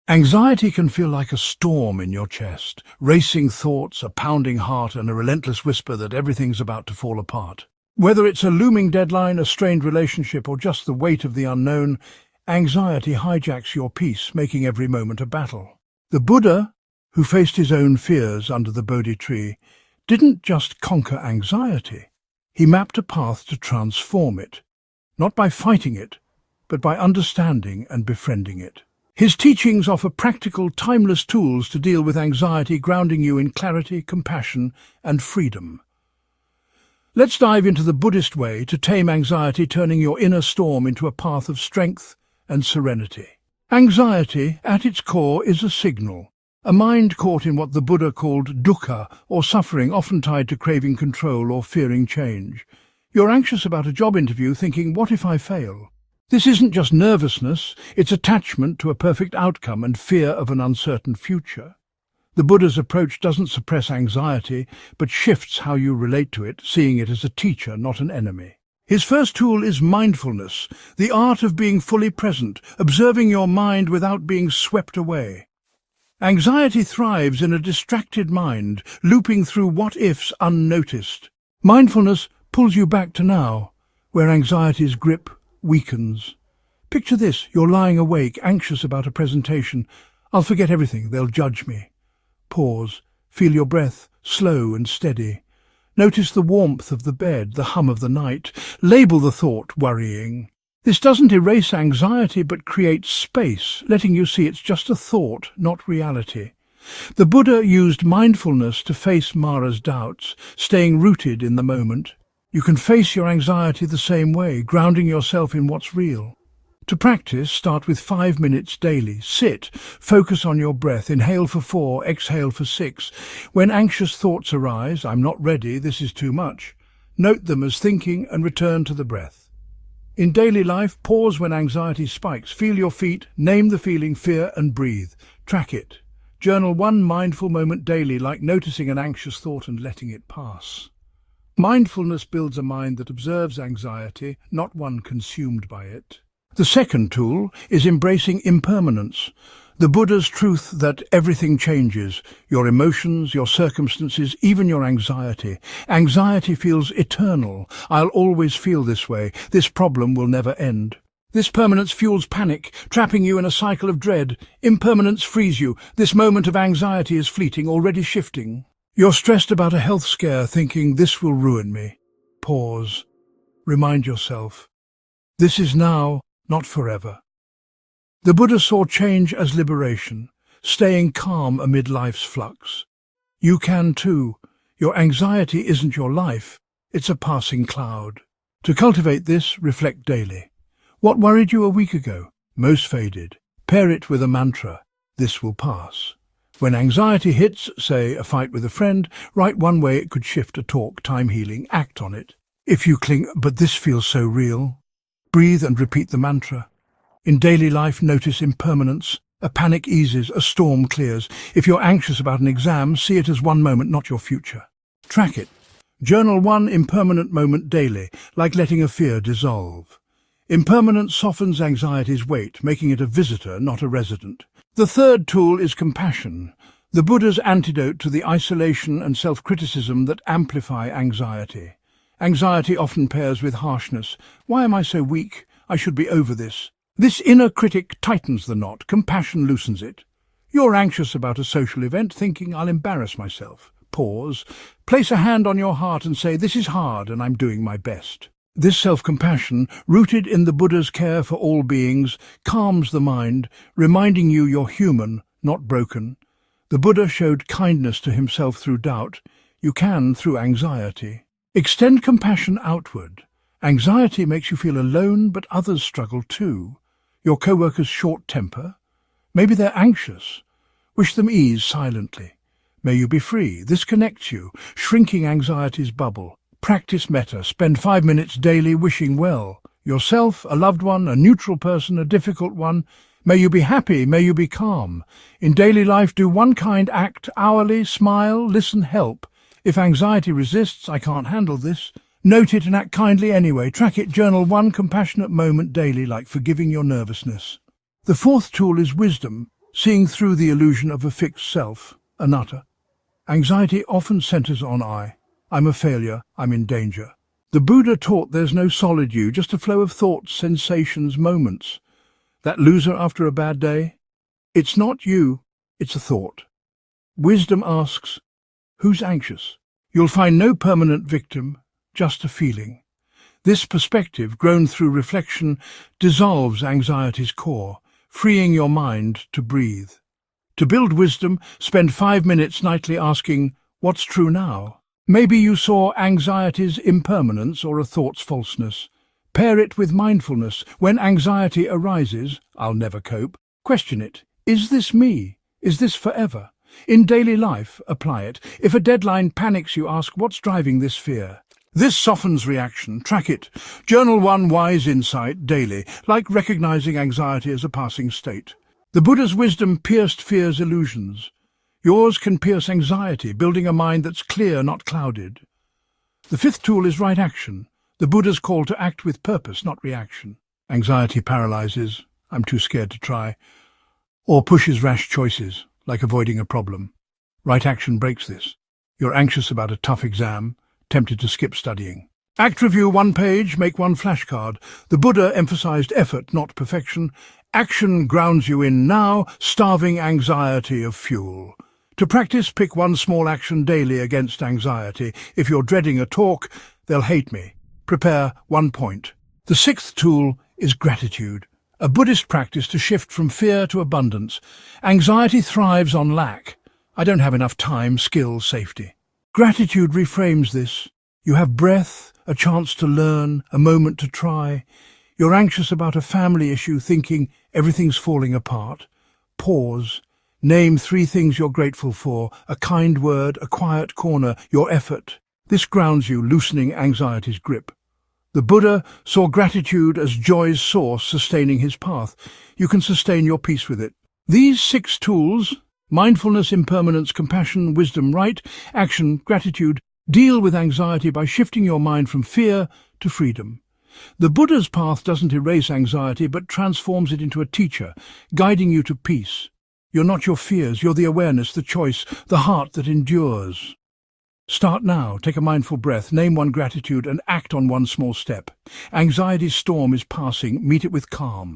Anxiety can feel like a storm in your chest, racing thoughts, a pounding heart, and a relentless whisper that everything's about to fall apart. Whether it's a looming deadline, a strained relationship, or just the weight of the unknown, anxiety hijacks your peace, making every moment a battle. The Buddha, who faced his own fears under the Bodhi tree, didn't just conquer anxiety. He mapped a path to transform it, not by fighting it, but by understanding and befriending it. His teachings offer practical, timeless tools to deal with anxiety, grounding you in clarity, compassion, and freedom. Let's dive into the Buddhist way to tame anxiety, turning your inner storm into a path of strength and serenity. Anxiety, at its core, is a signal, a mind caught in what the Buddha called dukkha, or suffering, often tied to craving control or fearing change. You're anxious about a job interview, thinking, what if I fail? This isn't just nervousness, it's attachment to a perfect outcome and fear of an uncertain future. The Buddha's approach doesn't suppress anxiety, but shifts how you relate to it, seeing it as a teacher, not an enemy. His first tool is mindfulness, the art of being fully present, observing your mind without being swept away. Anxiety thrives in a distracted mind, looping through what-ifs unnoticed. Mindfulness pulls you back to now, where anxiety's grip weakens. Picture this, you're lying awake, anxious about a presentation. I'll forget everything, they'll judge me. Pause, feel your breath, slow and steady. Notice the warmth of the bed, the hum of the night. Label the thought worrying. This doesn't erase anxiety but creates space, letting you see it's just a thought, not reality. The Buddha used mindfulness to face Mara's doubts, staying rooted in the moment. You can face your anxiety the same way, grounding yourself in what's real. To practice, start with 5 minutes daily. Sit, focus on your breath, inhale for 4, exhale for 6. When anxious thoughts arise, I'm not ready, this is too much. Note them as thinking and return to the breath. In daily life, pause when anxiety spikes. Feel your feet, name the feeling, fear, and breathe. Track it. Journal one mindful moment daily, like noticing an anxious thought and letting it pass. Mindfulness builds a mind that observes anxiety, not one consumed by it. The second tool is embracing impermanence, the Buddha's truth that everything changes, your emotions, your circumstances, even your anxiety. Anxiety feels eternal. I'll always feel this way. This problem will never end. This permanence fuels panic, trapping you in a cycle of dread. Impermanence frees you. This moment of anxiety is fleeting, already shifting. You're stressed about a health scare, thinking, this will ruin me. Pause. Remind yourself, this is now, not forever. The Buddha saw change as liberation, staying calm amid life's flux. You can too. Your anxiety isn't your life, it's a passing cloud. To cultivate this, reflect daily. What worried you a week ago? Most faded. Pair it with a mantra. This will pass. When anxiety hits, say, a fight with a friend, write one way it could shift a talk, time healing, act on it. If you cling, but this feels so real, breathe and repeat the mantra. In daily life, notice impermanence. A panic eases, a storm clears. If you're anxious about an exam, see it as one moment, not your future. Track it. Journal one impermanent moment daily, like letting a fear dissolve. Impermanence softens anxiety's weight, making it a visitor, not a resident. The third tool is compassion, the Buddha's antidote to the isolation and self-criticism that amplify anxiety. Anxiety often pairs with harshness. Why am I so weak? I should be over this. This inner critic tightens the knot. Compassion loosens it. You're anxious about a social event, thinking, I'll embarrass myself. Pause. Place a hand on your heart and say, this is hard and I'm doing my best. This self-compassion, rooted in the Buddha's care for all beings, calms the mind, reminding you you're human, not broken. The Buddha showed kindness to himself through doubt. You can through anxiety. Extend compassion outward. Anxiety makes you feel alone, but others struggle too. Your co-worker's short temper? Maybe they're anxious. Wish them ease silently. May you be free. This connects you, shrinking anxiety's bubble. Practice metta. Spend 5 minutes daily wishing well. Yourself, a loved one, a neutral person, a difficult one. May you be happy, may you be calm. In daily life, do one kind act hourly, smile, listen, help. If anxiety resists, I can't handle this. Note it and act kindly anyway. Track it, journal one compassionate moment daily, like forgiving your nervousness. The fourth tool is wisdom, seeing through the illusion of a fixed self, anatta. Anxiety often centers on I. I'm a failure, I'm in danger. The Buddha taught there's no solid you, just a flow of thoughts, sensations, moments. That loser after a bad day? It's not you, it's a thought. Wisdom asks, who's anxious? You'll find no permanent victim, just a feeling. This perspective, grown through reflection, dissolves anxiety's core, freeing your mind to breathe. To build wisdom, spend 5 minutes nightly asking, what's true now? Maybe you saw anxiety's impermanence or a thought's falseness. Pair it with mindfulness. When anxiety arises, I'll never cope. Question it. Is this me? Is this forever? In daily life, apply it. If a deadline panics you, ask, what's driving this fear? This softens reaction. Track it. Journal one wise insight daily, like recognizing anxiety as a passing state. The Buddha's wisdom pierced fear's illusions. Yours can pierce anxiety, building a mind that's clear, not clouded. The fifth tool is right action. The Buddha's call to act with purpose, not reaction. Anxiety paralyzes, I'm too scared to try, or pushes rash choices, like avoiding a problem. Right action breaks this. You're anxious about a tough exam, tempted to skip studying. Act review 1 page, make 1 flashcard. The Buddha emphasized effort, not perfection. Action grounds you in now, starving anxiety of fuel. To practice, pick 1 small action daily against anxiety. If you're dreading a talk, they'll hate me. Prepare 1 point. The sixth tool is gratitude, a Buddhist practice to shift from fear to abundance. Anxiety thrives on lack. I don't have enough time, skill, safety. Gratitude reframes this. You have breath, a chance to learn, a moment to try. You're anxious about a family issue, thinking everything's falling apart. Pause. Name 3 things you're grateful for, a kind word, a quiet corner, your effort. This grounds you, loosening anxiety's grip. The Buddha saw gratitude as joy's source, sustaining his path. You can sustain your peace with it. These 6 tools, mindfulness, impermanence, compassion, wisdom, right, action, gratitude, deal with anxiety by shifting your mind from fear to freedom. The Buddha's path doesn't erase anxiety, but transforms it into a teacher, guiding you to peace. You're not your fears, you're the awareness, the choice, the heart that endures. Start now, take a mindful breath, name 1 gratitude and act on 1 small step. Anxiety's storm is passing, meet it with calm.